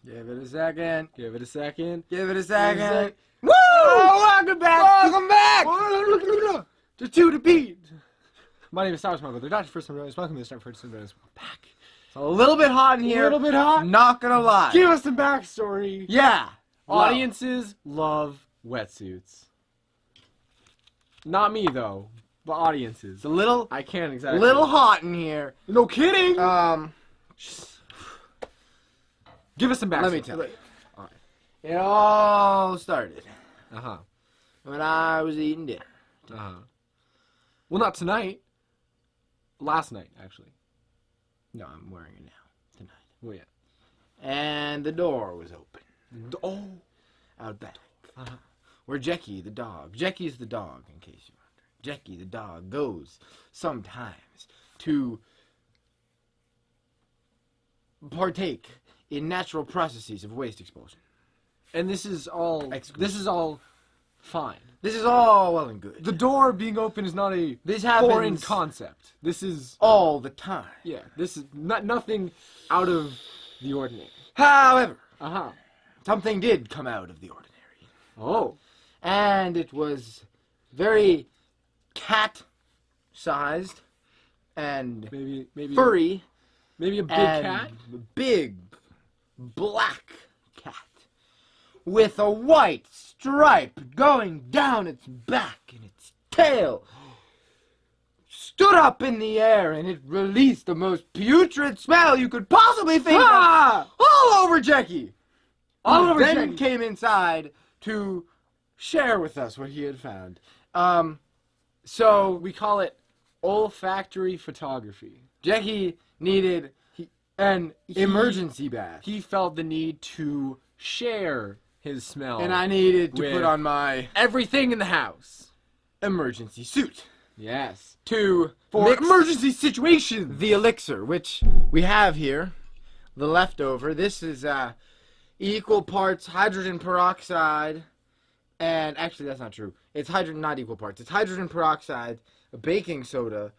Give it a second. Give it a second. Give it a second. Woo! Oh, welcome back. Welcome back. To two to beat. My name is Cyrus Michael. They're Dr. First Time Welcome to the Start First Time back. It's a little bit hot in A here. little bit hot. Not gonna lie. Give us some backstory. Yeah. Audiences love wetsuits. Not me though. The audiences. It's a little I can't exactly. little hot in here. No kidding. Give us some backstory. Let me tell you. Alright. It all started Uh-huh. when I was eating dinner. Uh-huh. Well, not tonight. Last night, actually. No, I'm wearing it now. Tonight. Well, yeah. And the door was open. Oh. Out back. Uh-huh. Where Jackie the dog. Jackie's the dog, in case you're wondering. Jackie the dog goes sometimes to partake in natural processes of waste expulsion. And this is all. This is all fine. This is all well and good. The door being open is not a This happens foreign concept. This is all the time. yeah. This is nothing out of the ordinary. However, Uh-huh. something did come out of the ordinary. Oh. And it was very cat-sized and Maybe furry. maybe a big and cat. Big black cat with a white stripe going down its back, and its tail stood up in the air, and it released the most putrid smell you could possibly think of all over Jackie. All over then Jackie. came inside to share with us what he had found. So We call it olfactory photography. Jackie needed an emergency bath. He felt the need to share his smell. And I needed to with put on my everything in the house. emergency suit Yes. for Mix emergency situations. the elixir, which we have here, the leftover. This is equal parts hydrogen peroxide, and actually that's not true. It's not equal parts. It's hydrogen peroxide, baking soda,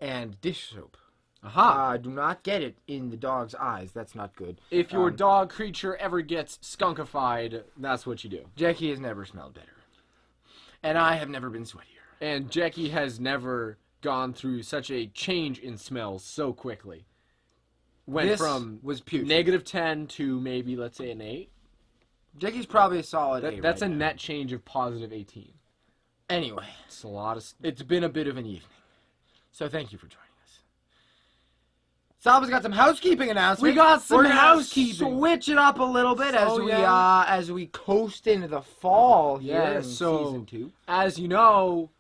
and dish soap. Aha. Do not get it in the dog's eyes. That's not good. If your dog creature ever gets skunkified, that's what you do. Jackie has never smelled better, and I have never been sweatier. And Jackie has never gone through such a change in smells so quickly. Went This from was putrid. -10 to maybe, let's say, an 8. Jackie's probably a solid 8 That's right a now. net change of +18. Anyway, It's a lot of... it's been a bit of an evening, so thank you for joining us. Salva's got some housekeeping announcements. We got some We're gonna housekeeping. Switch it up a little bit So, as we coast into the fall here Yeah, in so- season 2. As you know,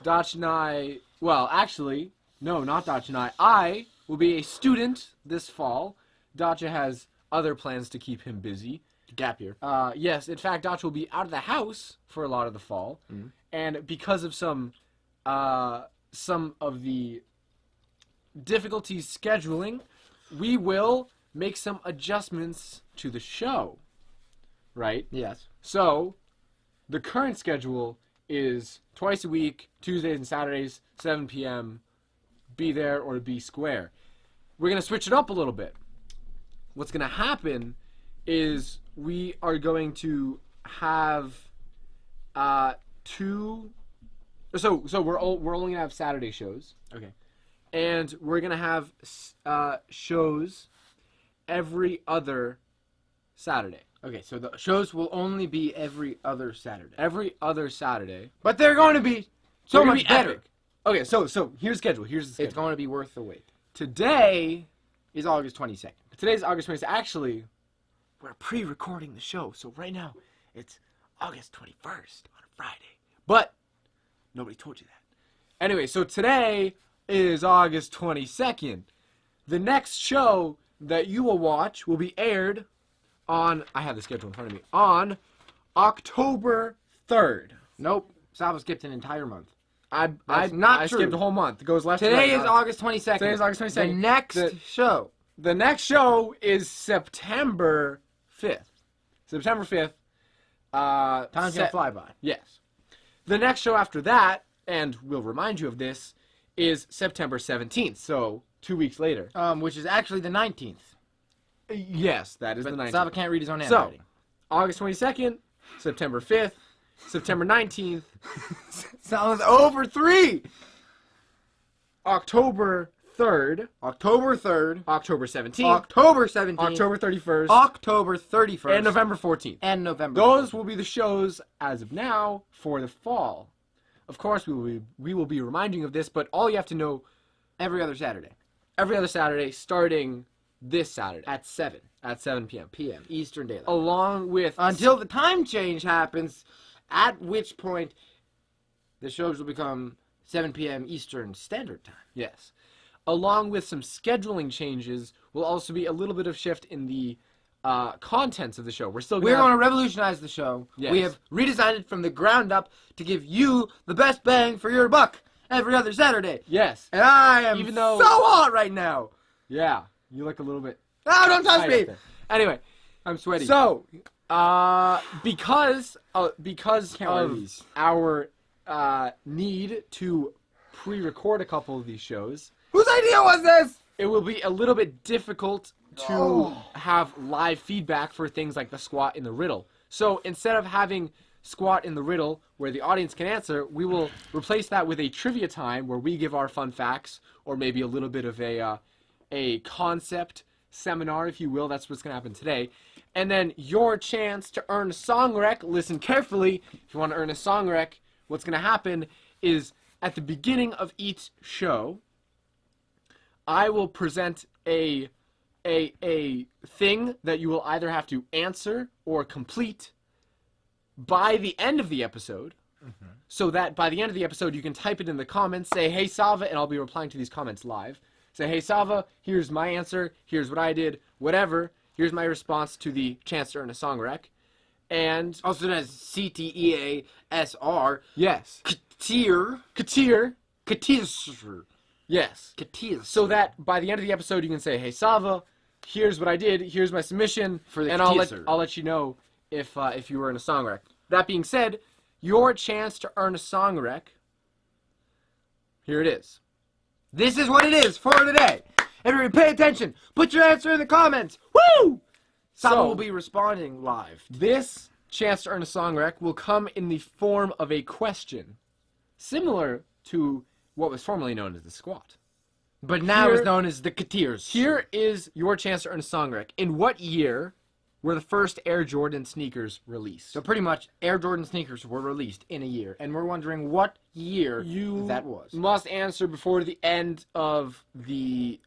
Dacha and I... Well, actually, no, not Dacha and I will be a student this fall. Dacha has other plans to keep him busy. Gap year. Yes, in fact, Dacha will be out of the house for a lot of the fall, and because of some of the difficulties scheduling, we will make some adjustments to the show, right? Yes. So, the current schedule is twice a week, Tuesdays and Saturdays, 7 p.m., be there or be square. We're going to switch it up a little bit. What's going to happen is we are going to have two... So we're only going to have Saturday shows. Okay. And we're going to have shows every other Saturday. Okay, so the shows will only be every other Saturday. Every other Saturday. But they're going to be so They're gonna much be better. epic. Okay, so here's the schedule. Here's the schedule. It's going to be worth the wait. Today Is August 22nd. Today's August 20th. Actually, we're pre-recording the show, so right now it's August 21st on a Friday. But nobody told you that. Anyway, so today is August 22nd. The next show that you will watch will be aired on, I have the schedule in front of me, on October 3rd. Nope. Salva skipped an entire month. I not true. skipped a whole month. It goes left to Today right. is August 22nd. Today is August 22nd. The next show. The next show is September 5th. September 5th. Time's gonna fly by. Yes. The next show after that, and we'll remind you of this, is September 17th. So 2 weeks later. Which is actually the 19th. Yes, that is But the 19th. Sava can't read his own So, handwriting. August 22nd, September 5th, September 19th, Sava's over 3. October 3rd, October 3rd. October 17th, October 17th. October 31st, October 31st. and November 14th. And November. Those will be the shows as of now for the fall. Of course, we will be reminding you of this, but all you have to know Every other Saturday. every other Saturday, starting this Saturday At 7 at 7 p.m. p.m. Eastern Daylight. Along with Until the time change happens, at which point the shows will become 7 p.m. Eastern Standard Time. yes, along with some scheduling changes, will also be a little bit of shift in the contents of the show. We're still We're gonna going to revolutionize the show. Yes. We have redesigned it from the ground up to give you the best bang for your buck every other Saturday. yes, And I am Even though- so hot right now. yeah, you look a little bit. Oh, don't touch tight me. up there. Anyway, I'm sweaty. so because Can't wear of these. our need to pre-record a couple of these shows, Whose idea was this? it will be a little bit difficult to have live feedback for things like the squat and the riddle. So instead of having squat in the riddle where the audience can answer, we will replace that with a trivia time where we give our fun facts, or maybe a little bit of a concept seminar, if you will. That's what's going to happen today. And then your chance to earn a song rec, listen carefully, if you want to earn a song rec, what's going to happen is at the beginning of each show, I will present a thing that you will either have to answer or complete by the end of the episode, so that by the end of the episode you can type it in the comments, say, hey Sava, and I'll be replying to these comments live. Say, hey Sava, here's my answer, here's what I did, whatever, here's my response to the chance to earn a song rec. And Also known as CTEASR. yes, Katir. Katir, yes. Katir. So that by the end of the episode you can say, hey Sava, here's what I did, here's my submission, For the and teaser. I'll let you know if you were in a song rec. That being said, your chance to earn a song rec, here it is. This is what it is for today. Everybody pay attention. Put your answer in the comments. Woo! Sava So- will be responding live. This chance to earn a song rec will come in the form of a question, similar to what was formerly known as the squat. But now Here- it's known as the Katirs. Here is your chance to earn a song rec. In what year were the first Air Jordan sneakers released? So pretty much, Air Jordan sneakers were released in a year, and we're wondering what year that was. must answer before the end of the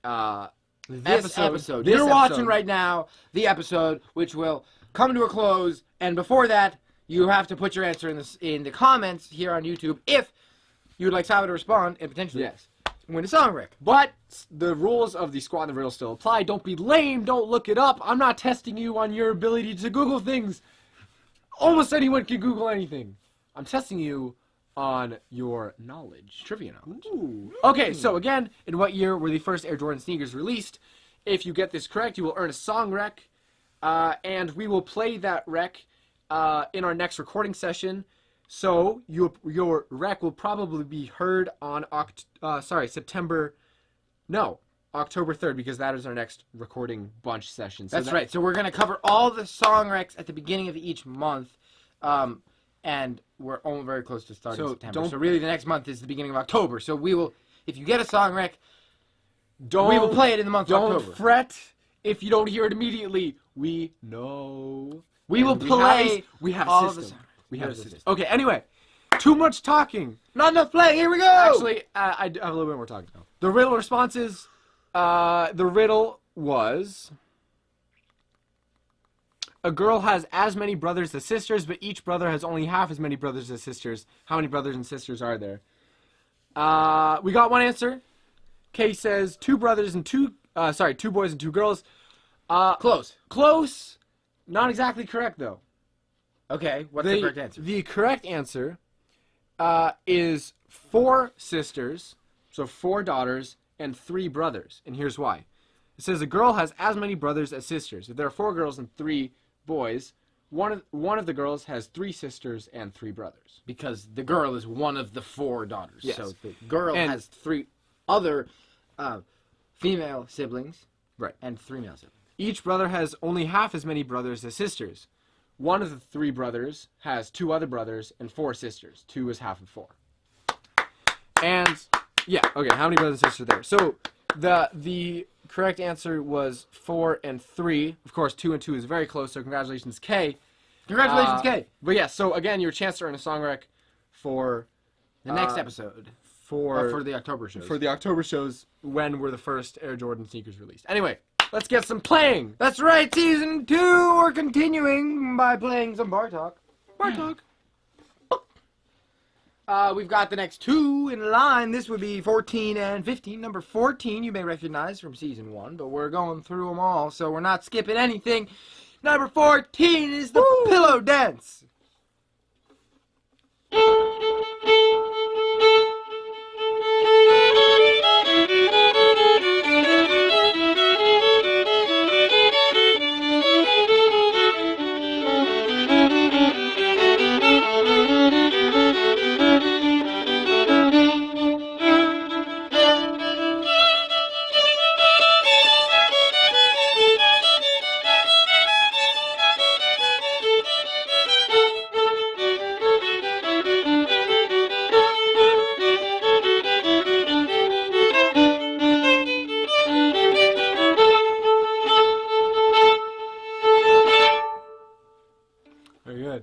This episode. This You're watching episode. right now the episode, which will come to a close, and before that, you have to put your answer in the comments here on YouTube if you would like Sava to respond and potentially Yes. win a song rec. But the rules of the squat and the riddle still apply. Don't be lame. Don't look it up. I'm not testing you on your ability to Google things. Almost anyone can Google anything. I'm testing you on your knowledge. Trivia knowledge. Ooh. Okay, so again, in what year were the first Air Jordan sneakers released? If you get this correct, you will earn a song rec, and we will play that rec in our next recording session. So your rec will probably be heard on October 3rd, because that is our next recording bunch session. So That's right. So we're going to cover all the song recs at the beginning of each month, and we're almost very close to starting So September. don't- So really, the next month is the beginning of October. So we will, if you get a song rec, Don't, we will play it in the month of Don't October. fret if you don't hear it immediately. We know. We will And play We have all a of the system. song recs. We have a There's a system. Okay. Anyway, too much talking. Not enough playing. Here we go. Actually, I have a little bit more talking now. The riddle responses. The riddle was: a girl has as many brothers as sisters, but each brother has only half as many brothers as sisters. How many brothers and sisters are there? We got one answer. Kay says two boys and two girls. Close. Close. Not exactly correct though. Okay. What's the correct answer? The correct answer is 4 sisters, so 4 daughters, and 3 brothers. And here's why. It says a girl has as many brothers as sisters. If there are 4 girls and 3 boys, one of the girls has 3 sisters and 3 brothers. Because the girl is one of the 4 daughters. Yes. So the girl And- has 3 other female siblings. Right. And 3 male siblings. each brother has only half as many brothers as sisters. One of the 3 brothers has 2 other brothers and 4 sisters. 2 is half of 4. And yeah, okay, how many brothers and sisters are there? So the correct answer was 4 and 3. Of course, 2 and 2 is very close, so congratulations, Kay. Congratulations, Kay. But yeah, so again, your chance to earn a song rec for The next episode. For the October shows. For the October shows when were the first Air Jordan sneakers released. Anyway, let's get some playing. That's right, season 2. We're continuing by playing some bar talk. Bar talk. We've got the next 2 in line. This would be 14 and 15. Number 14 you may recognize from season 1, but we're going through them all, so we're not skipping anything. Number 14 is the pillow dance.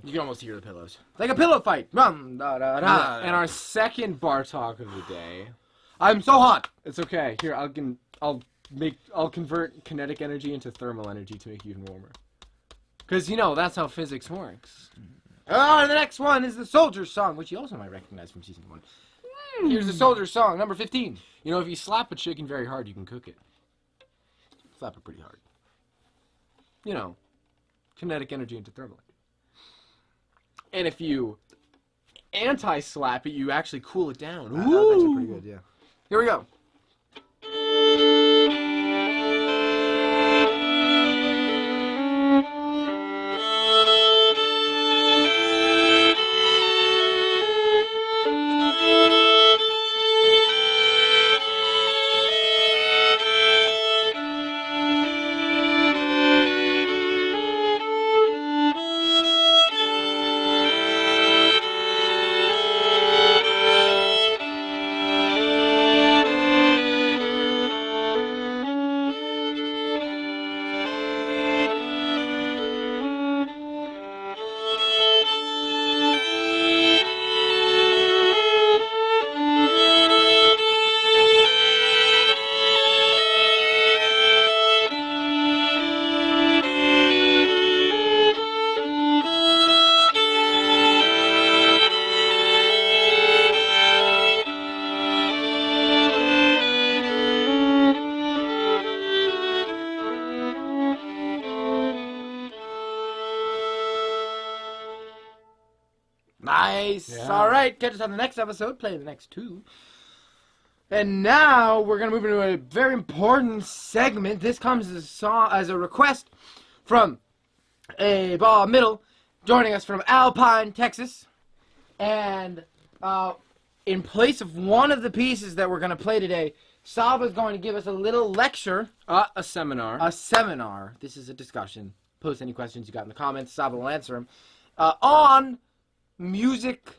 You can almost hear the pillows. Like a pillow fight. Rum, da, da, da. Yeah, and our second bar talk of the day. I'm so hot. It's okay. Here, I'll convert kinetic energy into thermal energy to make you even warmer. Because, that's how physics works. And the next one is the Soldier's Song, which you also might recognize from season 1. Here's the Soldier's Song, number 15. If you slap a chicken very hard, you can cook it. Slap it pretty hard. Kinetic energy into thermal energy. And if you anti-slap it, you actually cool it down. That's actually pretty good, yeah. Here we go. Nice. Yeah. All right. Catch us on the next episode. Play the next 2. And now we're going to move into a very important segment. This comes as a request from a ball middle joining us from Alpine, Texas. And in place of one of the pieces that we're going to play today, Sava's going to give us a little lecture. A seminar. A seminar. This is a discussion. Post any questions you got in the comments. Sava will answer them. On music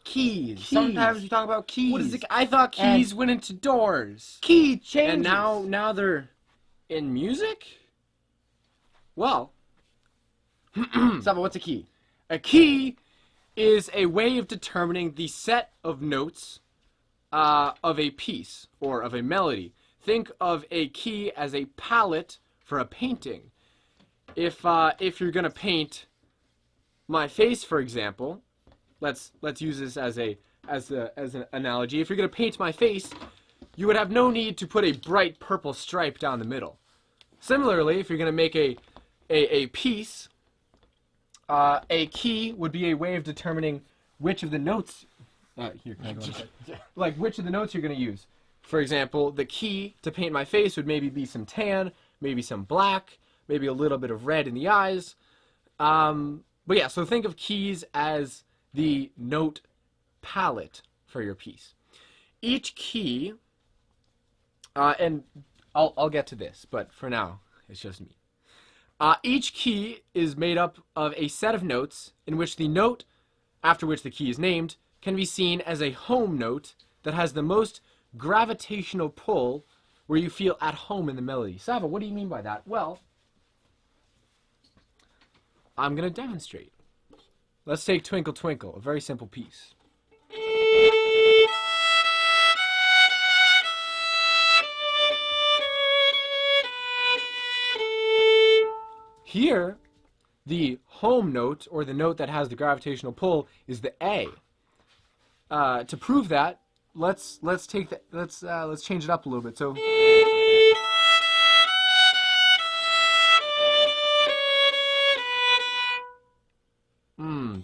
keys. Sometimes we talk about keys. What is it? I thought keys went into doors. Key changes. And now they're in music? Well. Sava, what's a key? A key is a way of determining the set of notes of a piece or of a melody. Think of a key as a palette for a painting. If you're gonna paint my face, for example, let's use this as an analogy. If you're gonna paint my face, you would have no need to put a bright purple stripe down the middle. Similarly, if you're gonna make a piece, a key would be a way of determining which of the notes. Here, can I go on that? Like which of the notes you're gonna use. For example, the key to paint my face would maybe be some tan, maybe some black, maybe a little bit of red in the eyes. But yeah, so think of keys as the note palette for your piece. Each key, and I'll get to this, but for now, it's just me. Each key is made up of a set of notes in which the note after which the key is named can be seen as a home note that has the most gravitational pull where you feel at home in the melody. Sava, what do you mean by that? Well, I'm going to demonstrate. Let's take Twinkle Twinkle, a very simple piece. Here, the home note, or the note that has the gravitational pull, is the A. To prove that, let's change it up a little bit. So,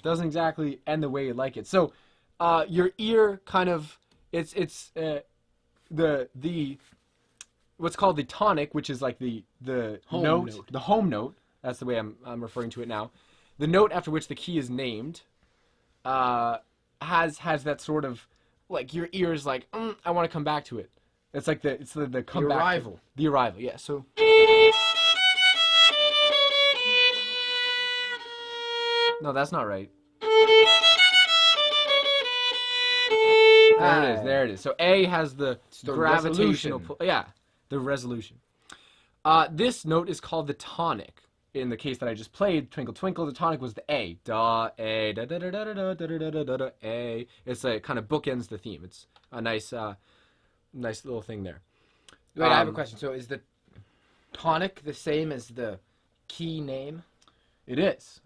doesn't exactly end the way you like it. So, your ear kind of the what's called the tonic, which is like the Home note. the home note. That's the way I'm referring to it now. The note after which the key is named has that sort of, like, your ears like, I want to come back to it. It's like the comeback. The arrival. The arrival, yeah. So. No, that's not right. There it is. There it is. So A has the gravitational pull. Yeah, the resolution. This note is called the tonic. In the case that I just played, Twinkle Twinkle, the tonic was the A. Da, A, da da da da da da da da da da da A. It's a kind of bookends the theme. It's a nice little thing there. Wait, I have a question. So is the tonic the same as the key name? It is.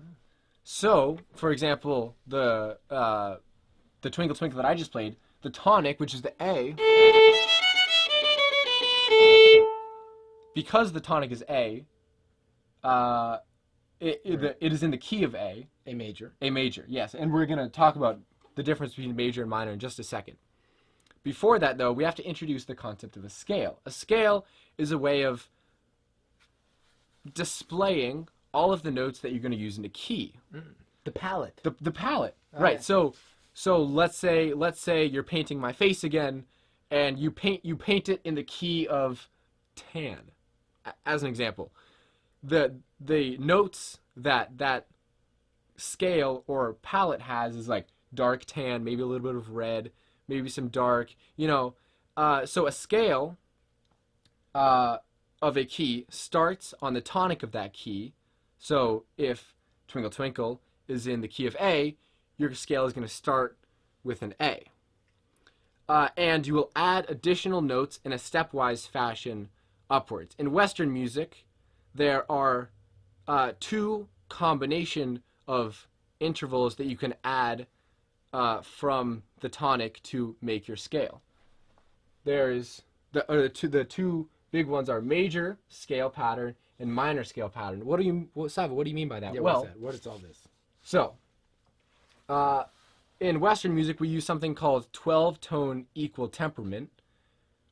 So, for example, the Twinkle Twinkle that I just played, the tonic, which is the A, because the tonic is A, it is in the key of A. A major. A major, yes. And we're going to talk about the difference between major and minor in just a second. Before that, though, we have to introduce the concept of a scale. A scale is a way of displaying all of the notes that you're going to use in a key. The palette. The palette, right? Yeah. So let's say you're painting my face again, and you paint it in the key of tan, as an example. The notes that scale or palette has is like dark tan, maybe a little bit of red, maybe some dark, so a scale of a key starts on the tonic of that key. So if Twinkle Twinkle is in the key of A, your scale is going to start with an A. And you will add additional notes in a stepwise fashion upwards. In Western music, there are two combination of intervals that you can add from the tonic to make your scale. There's the two big ones are major scale pattern and minor scale pattern. Sava, what do you mean by that? Yeah, well, what's that? What is all this? So, in Western music, we use something called 12-tone equal temperament,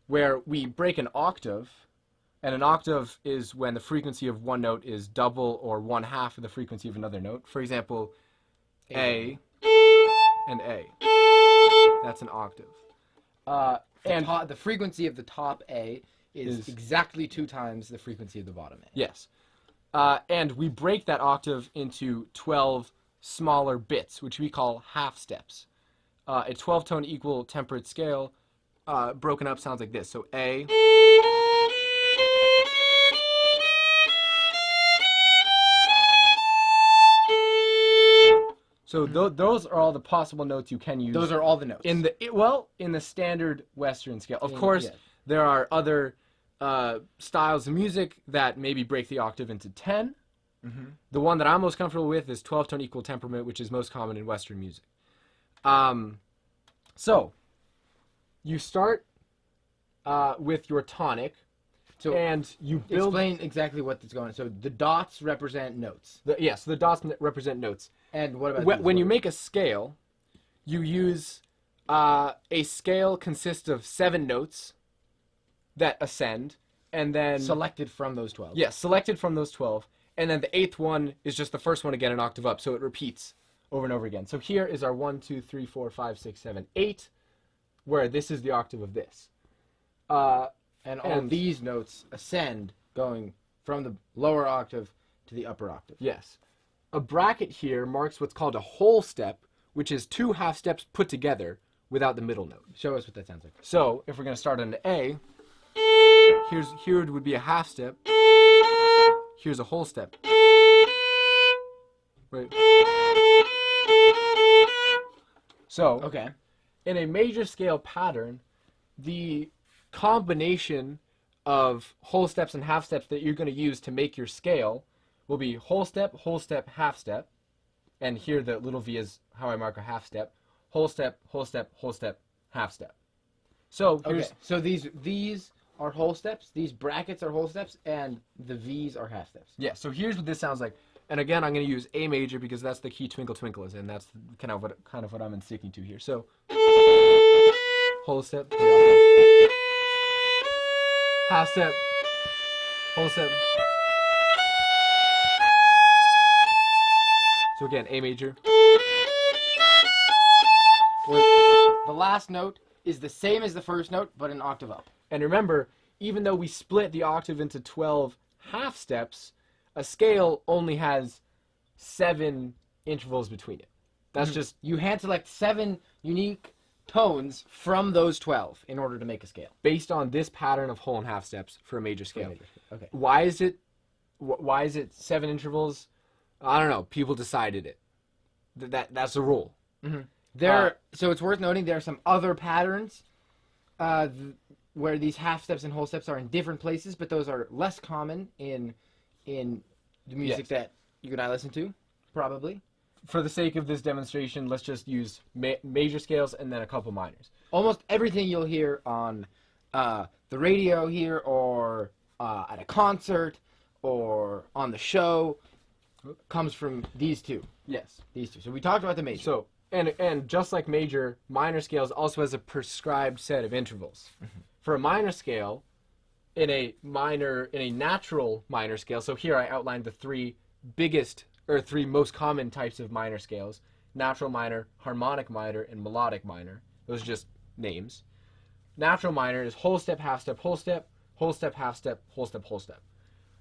where we break an octave, and an octave is when the frequency of one note is double or one half of the frequency of another note. For example, A and A. That's an octave. And the frequency of the top A is exactly 2 times the frequency of the bottom A. Yes. And we break that octave into 12 smaller bits, which we call half steps. A 12-tone equal temperate scale broken up sounds like this. So A. So those are all the possible notes you can use. Those are all the notes. In the standard Western scale. Of course, there are other styles of music that maybe break the octave into 10. Mm-hmm. The one that I'm most comfortable with is 12-tone equal temperament, which is most common in Western music. So you start with your tonic, and you build. Explain exactly what's going on. So the dots represent notes. Yes, the dots represent notes. And what about when you make a scale, you use a scale consists of 7 notes that ascend, and then selected from those 12. Yes, selected from those 12, and then the 8th one is just the first one to get an octave up, so it repeats over and over again. So here is our 1, 2, 3, 4, 5, 6, 7, 8, where this is the octave of this. And all these notes ascend, going from the lower octave to the upper octave. Yes. A bracket here marks what's called a whole step, which is 2 half steps put together without the middle note. Show us what that sounds like. So if we're going to start on the A, here would be a half step. Here's a whole step. Right. So, Okay. in a major scale pattern, the combination of whole steps and half steps that you're going to use to make your scale will be whole step, half step. And here the little v is how I mark a half step. Whole step, whole step, whole step, half step. So here's Okay. So these are whole steps, these brackets are whole steps, and the V's are half steps. yeah. So here's what this sounds like. And again, I'm going to use A major because that's the key Twinkle Twinkle is in. That's kind of what I'm sticking to here. So whole step, half step, whole step. So again, A major. The last note is the same as the first note, but an octave up. And remember, even though we split the octave into 12 half steps, a scale only has 7 intervals between it. That's just You hand select 7 unique tones from those 12 in order to make a scale. based on this pattern of whole and half steps for a major scale. Okay. Why is it 7 intervals? I don't know. People decided it. That's the rule. So it's worth noting there are some other patterns where these half steps and whole steps are in different places, but those are less common in the music that you and I listen to, probably. For the sake of this demonstration, let's just use major scales and then a couple minors. Almost everything you'll hear on the radio here or at a concert or on the show comes from these two. Yes. These two. So we talked about the major. So and just like major, minor scales also has a prescribed set of intervals. For a minor scale, in a natural minor scale, so here I outlined the 3 most common types of minor scales: natural minor, harmonic minor, and melodic minor. Those are just names. Natural minor is whole step, half step, whole step, whole step, half step, whole step, whole step.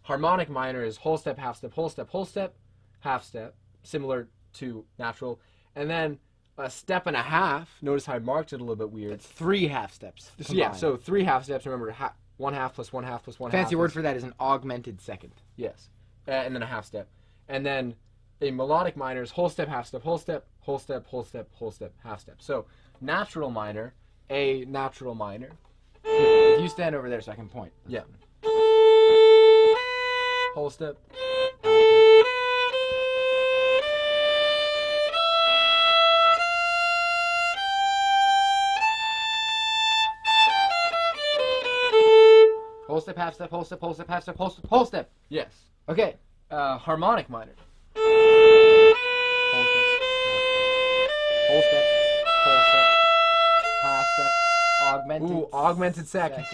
Harmonic minor is whole step, half step, whole step, whole step, half step, similar to natural. And then a step and a half. Notice how I marked it a little bit weird. it's 3 half steps. So, yeah, combined. so 3 half steps. Remember, 1 half plus 1 half plus 1 half. Fancy word for that is an augmented second. Yes. And then a half step. And then a melodic minor is whole step, half step, whole step, whole step, whole step, whole step, half step. So natural minor, A natural minor. If you stand over there so I can point. Yeah. Whole step. Whole step, half step, whole step, whole step, half step, whole step, whole step. Yes. Okay. Harmonic minor. Whole step, whole step, half step, augmented. Ooh, augmented second.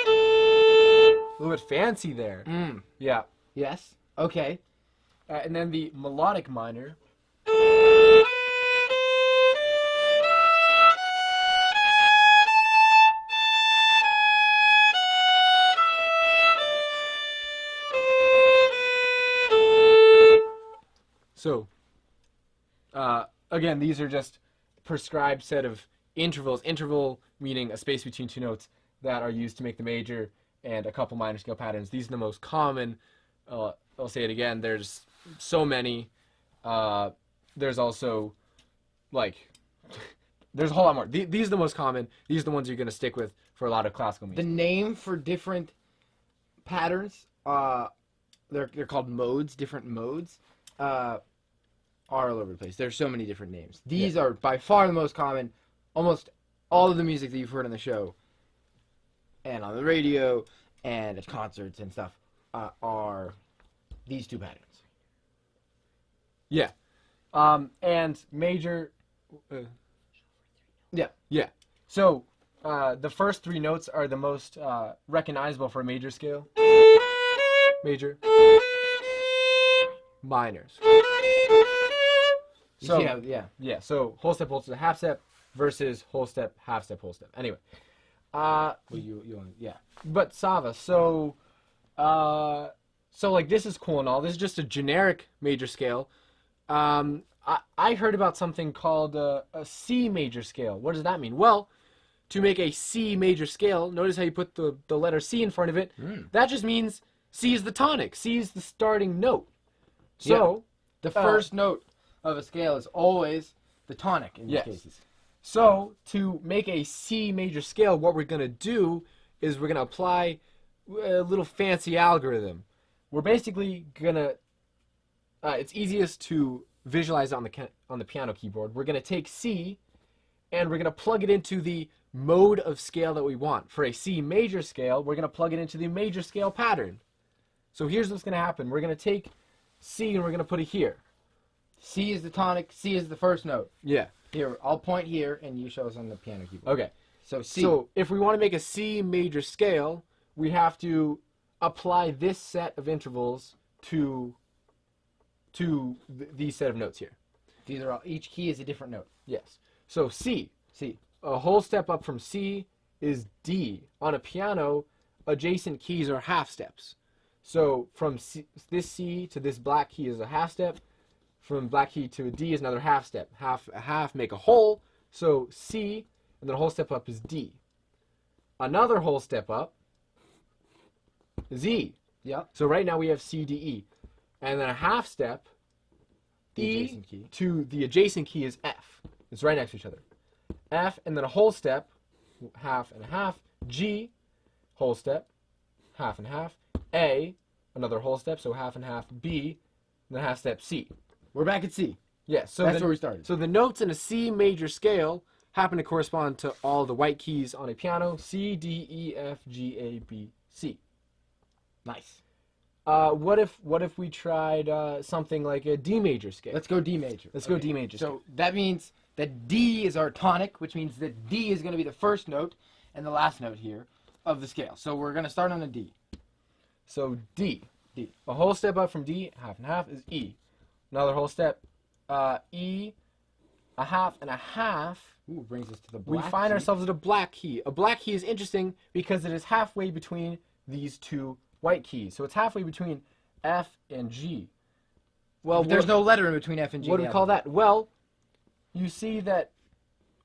A little bit fancy there. Yeah. Yes. Okay. And then the melodic minor. So, again, these are just prescribed set of intervals. Interval meaning a space between 2 notes that are used to make the major and a couple minor scale patterns. These are the most common. I'll say it again. There's so many. There's also, there's a whole lot more. These are the most common. These are the ones you're going to stick with for a lot of classical music. The name for different patterns, they're called modes, different modes, are all over the place. There's so many different names. These are by far the most common. Almost all of the music that you've heard on the show and on the radio and at concerts and stuff are these 2 patterns. Yeah. And major. Yeah. So the first 3 notes are the most recognizable for a major scale. Major. Minors. So yeah. yeah. So whole step, half step versus whole step, half step, whole step. Anyway, Well, yeah. But Sava, so like this is cool and all. This is just a generic major scale. I heard about something called a C major scale. What does that mean? Well, to make a C major scale, notice how you put the letter C in front of it. That just means C is the tonic. C is the starting note. So the first note of a scale is always the tonic in these cases. So to make a C major scale, what we're going to do is we're going to apply a little fancy algorithm. We're basically going to, it's easiest to visualize on the piano keyboard. We're going to take C and we're going to plug it into the mode of scale that we want. For a C major scale, we're going to plug it into the major scale pattern. So here's what's going to happen. We're going to take C and we're going to put it here. C is the tonic, C is the first note. Yeah. Here, I'll point here and you show us on the piano keyboard. Okay. So C. So if we want to make a C major scale, we have to apply this set of intervals to these set of notes here. These are all, each key is a different note. Yes. So C. C. A whole step up from C is D. On a piano, adjacent keys are half steps. So from this C to this black key is a half step. From black key to a D is another half step. A half make a whole. So C, and then a whole step up is D. Another whole step up is E. Yeah. So right now we have C, D, E. And then a half step, E to the adjacent key is F. It's right next to each other. F, and then a whole step, half and a half. G, whole step, half and half. A, another whole step, so half and half. B, and then half step C. We're back at C. Yes, so that's where we started. So the notes in a C major scale happen to correspond to all the white keys on a piano: C, D, E, F, G, A, B, C. Nice. What if we tried something like a D major scale? Let's go D major. Let's go D major. So that means that D is our tonic, which means that D is going to be the first note and the last note here of the scale. So we're going to start on a D. So D. D. A whole step up from D, half and half, is E. Another whole step, E, a half and a half. Ooh, brings us to the black We find key. ourselves at a black key. A black key is interesting because it is halfway between these two white keys. So it's halfway between F and G. Well, there's no letter in between F and G. What do we call that? Well, you see that,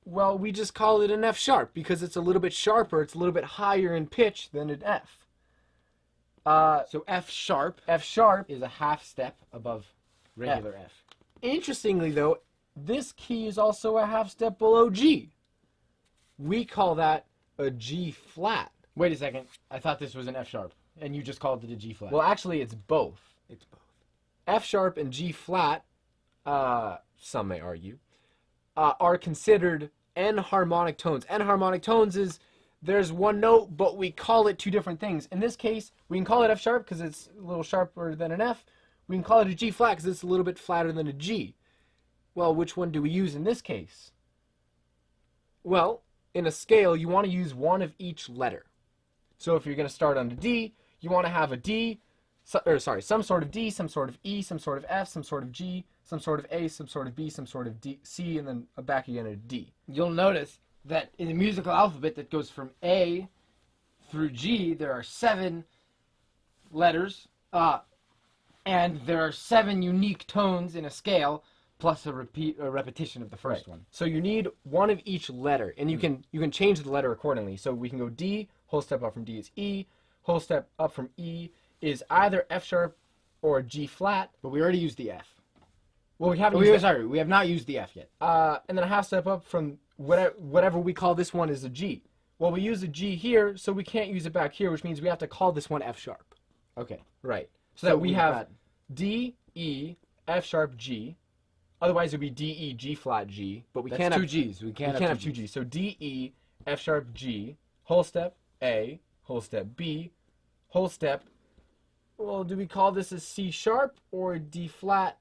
well, we just call it an F sharp because it's a little bit sharper. It's a little bit higher in pitch than an F. So F sharp is a half step above regular F. Interestingly, though, this key is also a half step below G. We call that a G flat. Wait a second. I thought this was an F sharp, and you just called it a G flat. Well, actually, it's both. It's both. F sharp and G flat, some may argue, are considered enharmonic tones. Enharmonic tones is there's one note, but we call it two different things. In this case, we can call it F sharp because it's a little sharper than an F. We can call it a G flat because it's a little bit flatter than a G. Well, which one do we use in this case? Well, in a scale, you want to use one of each letter. So if you're going to start on a D, you want to have a D, some sort of D, some sort of E, some sort of F, some sort of G, some sort of A, some sort of B, some sort of D, C, and then back again a D. You'll notice that in the musical alphabet that goes from A through G, there are 7 letters, and there are 7 unique tones in a scale, plus a repetition of the first one. So you need one of each letter, and you can change the letter accordingly. So we can go D, whole step up from D is E, whole step up from E is either F sharp or G flat. But we already used the F. Well, we haven't. We have not used the F yet. And then a half step up from whatever we call this one is a G. Well, we use a G here, so we can't use it back here, which means we have to call this one F sharp. Okay. Right. So that we have D, E, F sharp, G. Otherwise, it would be D, E, G flat, G. But we can't have 2 Gs. We can't have 2 Gs. So D, E, F sharp, G, whole step, A, whole step, B, whole step. Well, do we call this a C sharp or D flat?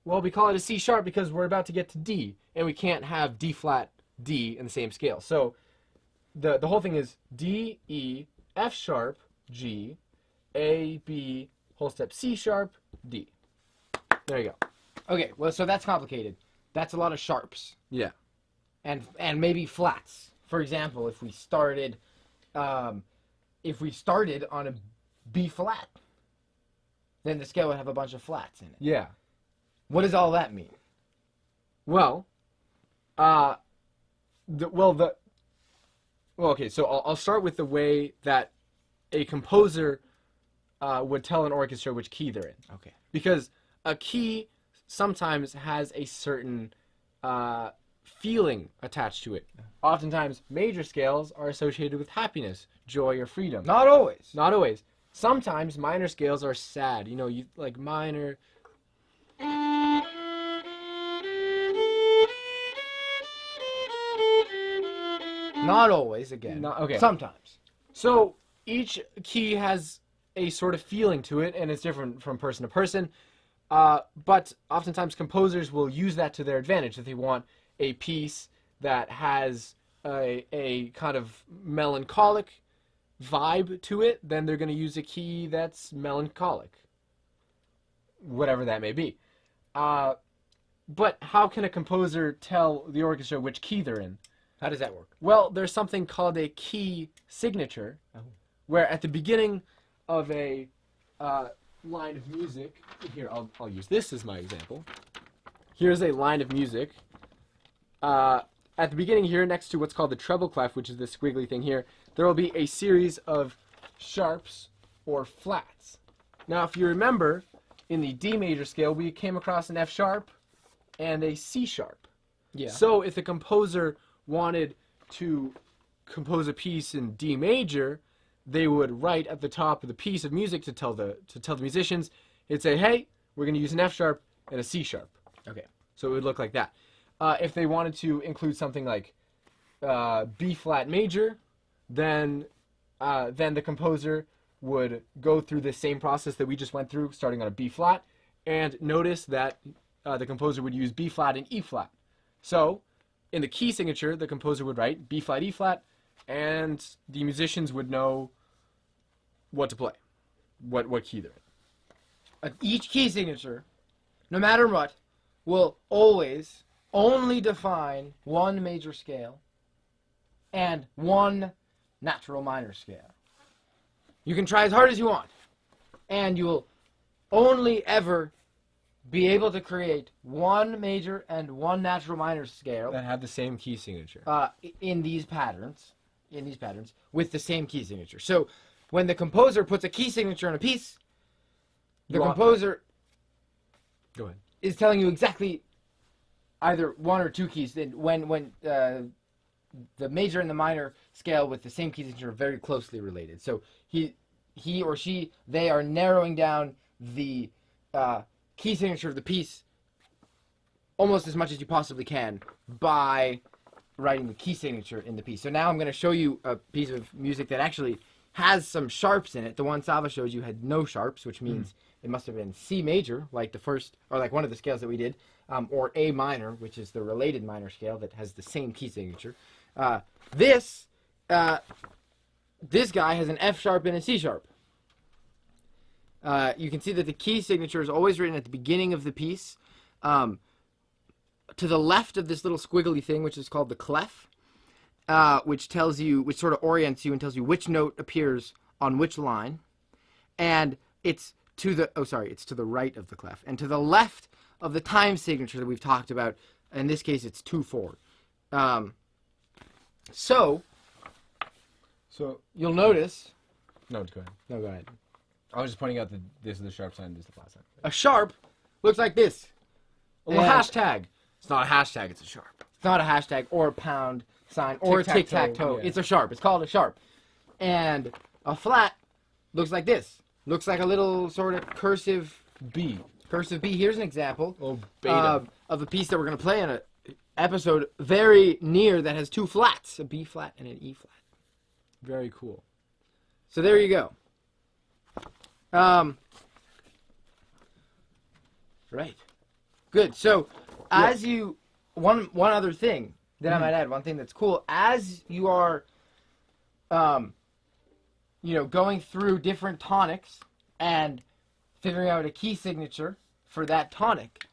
Well, we call it a C sharp because we're about to get to D, and we can't have D flat, D in the same scale. So the whole thing is D, E, F sharp, G, A, B, whole step, C sharp, D. There you go. Okay, well, so that's complicated. That's a lot of sharps. Yeah. And maybe flats. For example, if we started if we started on a B flat, then the scale would have a bunch of flats in it. Yeah. What does all that mean? Well, okay, so I'll start with the way that a composer would tell an orchestra which key they're in. Okay. Because a key sometimes has a certain feeling attached to it. Oftentimes, major scales are associated with happiness, joy, or freedom. Not always. Not always. Sometimes minor scales are sad. You know, you like minor. Not always, again. Okay. Sometimes. So each key has a sort of feeling to it, and it's different from person to person. But oftentimes composers will use that to their advantage. If they want a piece that has a kind of melancholic vibe to it, then they're going to use a key that's melancholic. Whatever that may be. But how can a composer tell the orchestra which key they're in? How does that work? Well, there's something called a key signature, where at the beginning of a line of music, here, I'll use this as my example. Here's a line of music. At the beginning here, next to what's called the treble clef, which is this squiggly thing here, there will be a series of sharps or flats. Now, if you remember, in the D major scale, we came across an F sharp and a C sharp. Yeah. So if the composer wanted to compose a piece in D major, they would write at the top of the piece of music to tell the musicians, it'd say, hey, we're going to use an F sharp and a C sharp. Okay. So it would look like that. If they wanted to include something like B flat major, then the composer would go through the same process that we just went through, starting on a B flat, and notice that the composer would use B flat and E flat. So in the key signature, the composer would write B flat, E flat, and the musicians would know what to play, what key they're in. Each key signature, no matter what, will always only define one major scale and one natural minor scale. You can try as hard as you want, and you will only ever be able to create one major and one natural minor scale That have the same key signature. in these patterns, with the same key signature. So when the composer puts a key signature on a piece, the composer Go ahead. is telling you exactly either one or two keys. Then when the major and the minor scale with the same key signature are very closely related. So he or she, they are narrowing down the key signature of the piece almost as much as you possibly can by writing the key signature in the piece. So now I'm going to show you a piece of music that actually has some sharps in it. The one Sava showed you had no sharps, which means it must have been C major, like the first, or like one of the scales that we did, or A minor, which is the related minor scale that has the same key signature. This guy has an F sharp and a C sharp. You can see that the key signature is always written at the beginning of the piece. To the left of this little squiggly thing, which is called the clef, which sort of orients you and tells you which note appears on which line. And it's to the right of the clef. And to the left of the time signature that we've talked about, in this case it's 2/4. So you'll notice. No, go ahead. No, go ahead. I was just pointing out that this is the sharp sign, this is the flat sign. A sharp looks like this. A little hashtag. It's not a hashtag, it's a sharp. It's not a hashtag or a pound sign or a tic-tac-toe. Yeah. It's a sharp. It's called a sharp. And a flat looks like this. Looks like a little sort of cursive B. Cursive B. Here's an example beta. of a piece that we're going to play in an episode very near that has two flats, a B flat and an E flat. Very cool. So there you go. Right. Good. So as you, one other thing that I might add, one thing that's cool, as you are, going through different tonics and figuring out a key signature for that tonic,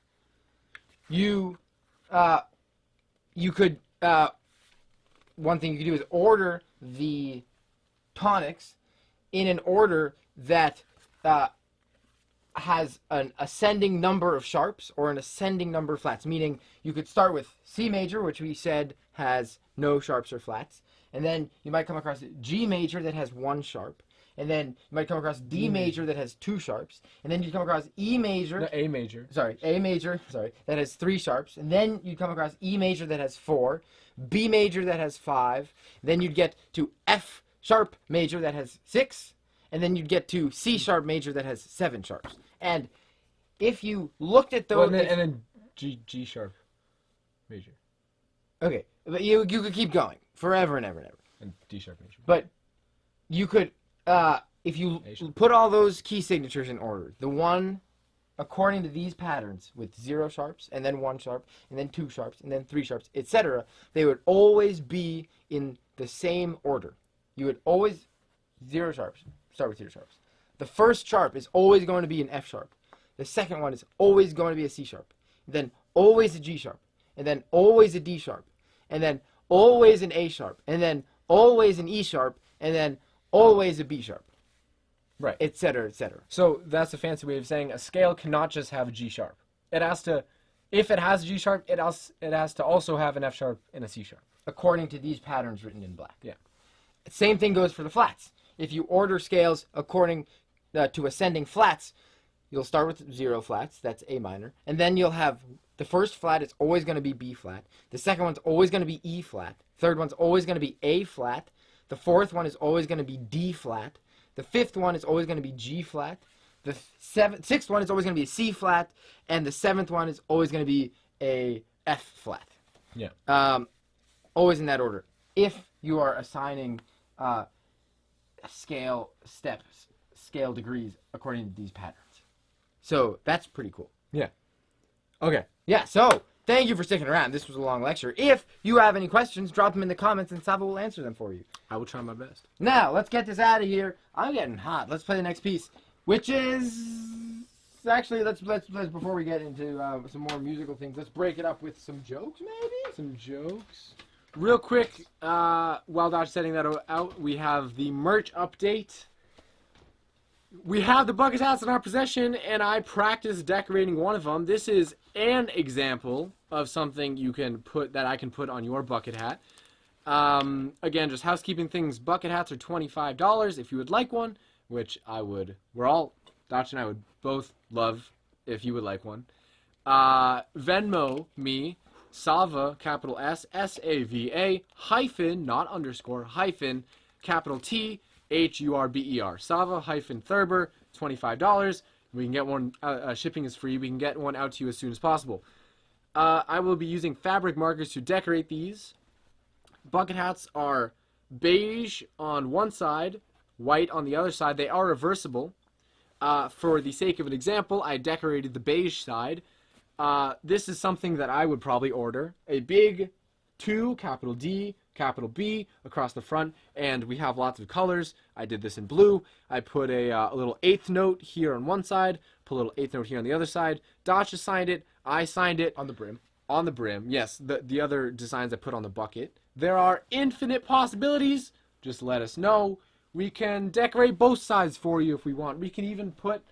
you could, one thing you could do is order the tonics in an order that has an ascending number of sharps or an ascending number of flats, meaning you could start with C major, which we said has no sharps or flats, and then you might come across G major that has 1 sharp, and then you might come across D major that has 2 sharps, and then you come across E major. No, A major. A major, that has 3 sharps, and then you come across E major that has 4, B major that has 5, then you'd get to F sharp major that has 6, and then you'd get to C sharp major that has 7 sharps. And if you looked at those... Well, and then G sharp major. Okay, but you could keep going forever and ever and ever. And D sharp major. But you could, if you put all those key signatures in order, the one according to these patterns with 0 sharps, and then 1 sharp, and then 2 sharps, and then 3 sharps, etc., they would always be in the same order. You would always 0 sharps, start with 0 sharps. The first sharp is always going to be an F sharp. The second one is always going to be a C sharp. Then always a G sharp. And then always a D sharp. And then always an A sharp. And then always an E sharp. And then always a B sharp. Right. Etc., etc. So that's a fancy way of saying a scale cannot just have a G sharp. It has to, if it has a G sharp, it has to also have an F sharp and a C sharp. According to these patterns written in black. Yeah. Same thing goes for the flats. If you order scales according to ascending flats, you'll start with 0 flats, that's A minor, and then you'll have the first flat is always going to be B flat, the second one's always going to be E flat, third one's always going to be A flat, the fourth one is always going to be D flat, the fifth one is always going to be G flat, the sixth one is always going to be a C flat, and the seventh one is always going to be a F flat. Yeah. Always in that order. If you are assigning scale degrees according to these patterns. So that's pretty cool. Yeah. Okay. Yeah, so thank you for sticking around. This was a long lecture. If you have any questions, drop them in the comments and Sava will answer them for you. I will try my best. Now, let's get this out of here. I'm getting hot. Let's play the next piece, which is... Actually, let's before we get into some more musical things, let's break it up with some jokes, maybe? Some jokes. Real quick, while Dacha's setting that out, we have the merch update. We have the bucket hats in our possession, and I practiced decorating one of them. This is an example of something you can put that I can put on your bucket hat. Again, just housekeeping things. Bucket hats are $25 if you would like one, which I would. Dacha and I would both love if you would like one. Venmo me, Sava, capital S, S-A-V-A, hyphen, not underscore, hyphen, capital T, H-U-R-B-E-R. Sava hyphen Thurber, $25. We can get one, shipping is free. We can get one out to you as soon as possible. I will be using fabric markers to decorate these. Bucket hats are beige on one side, white on the other side. They are reversible. For the sake of an example, I decorated the beige side. This is something that I would probably order. A big 2, capital D, capital B, across the front, and we have lots of colors. I did this in blue. I put a little 8th note here on one side, put a little 8th note here on the other side. Dacha signed it. I signed it. On the brim. On the brim, yes. The other designs I put on the bucket. There are infinite possibilities. Just let us know. We can decorate both sides for you if we want. We can even put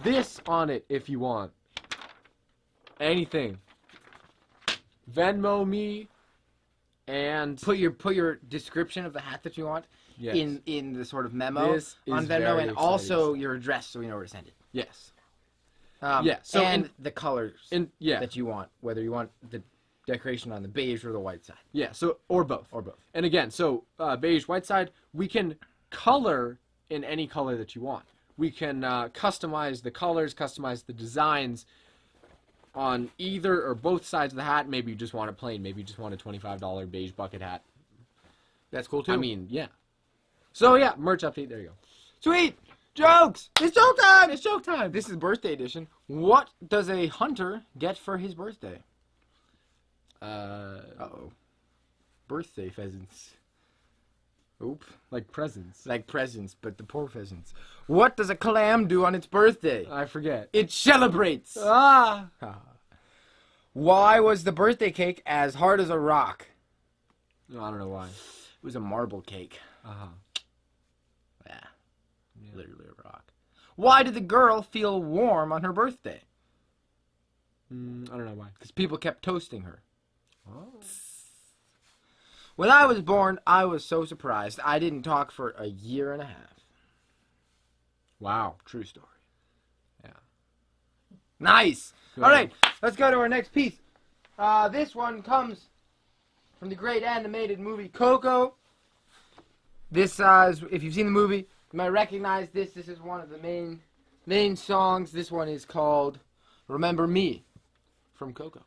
this on it if you want. Anything. Venmo me and Put your description of the hat that you want yes. in the sort of memo This is on Venmo, very and exciting also stuff. your address so we know where to send it. Yes. Yeah. So and the colors yeah. that you want, whether you want the decoration on the beige or the white side. Yeah, so or both. Or both. And again, so beige, white side, we can color in any color that you want. We can customize the colors, customize the designs on either or both sides of the hat. Maybe you just want it plain. Maybe you just want a $25 beige bucket hat. That's cool too. I mean, yeah. So yeah, merch update. There you go. Sweet! Jokes! It's joke time! It's joke time. This is birthday edition. What does a hunter get for his birthday? Uh-oh. Birthday pheasants. Oop. Like presents. Like presents, but the poor pheasants. What does a clam do on its birthday? I forget. It celebrates! Ah! Why was the birthday cake as hard as a rock? No, I don't know why. It was a marble cake. Uh-huh. literally a rock. Why did the girl feel warm on her birthday? I don't know why. Because people kept toasting her. Oh. When I was born, I was so surprised. I didn't talk for a year and a half. Wow. True story. Yeah. Nice. Good. All right, let's go to our next piece. This one comes from the great animated movie Coco. This is, if you've seen the movie, you might recognize this. This is one of the main songs. This one is called "Remember Me" from Coco.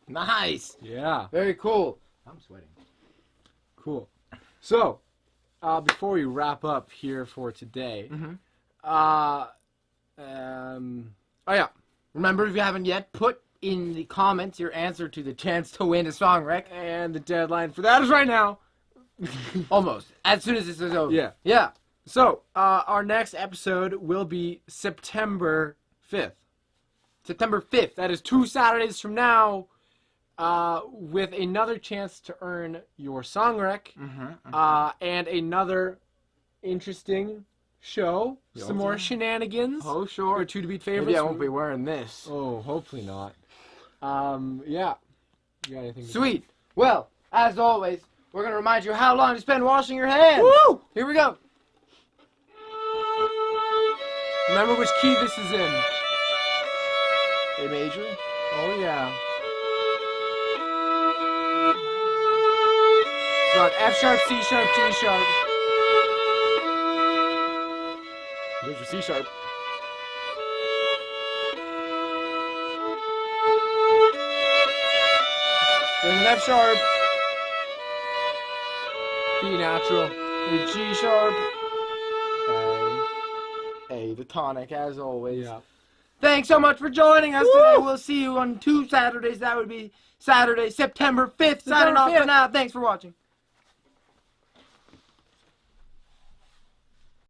Nice. Yeah. Very cool. I'm sweating. Cool. So, before we wrap up here for today, Oh yeah. Remember, if you haven't yet, put in the comments your answer to the chance to win a song rec. and the deadline for that is right now. Almost. As soon as this is over. Yeah. Yeah. So, our next episode will be September 5th. September 5th. That is 2 Saturdays from now, with another chance to earn your song rec, and another interesting show, some more shenanigans. Oh, sure. Or two to beat favorites. Maybe I won't be wearing this. Oh, hopefully not. Yeah. You got anything to Sweet. Well, as always, we're going to remind you how long to spend washing your hands. Woo! Here we go. Remember which key this is in. A major. Oh, yeah. It's got F sharp, C sharp, G sharp. Here's your C sharp. There's an F sharp. B natural. A G sharp. A, the tonic, as always. Yeah. Thanks so much for joining us today. We'll see you on 2 Saturdays. That would be Saturday, September 5th. Signing off for now. Thanks for watching.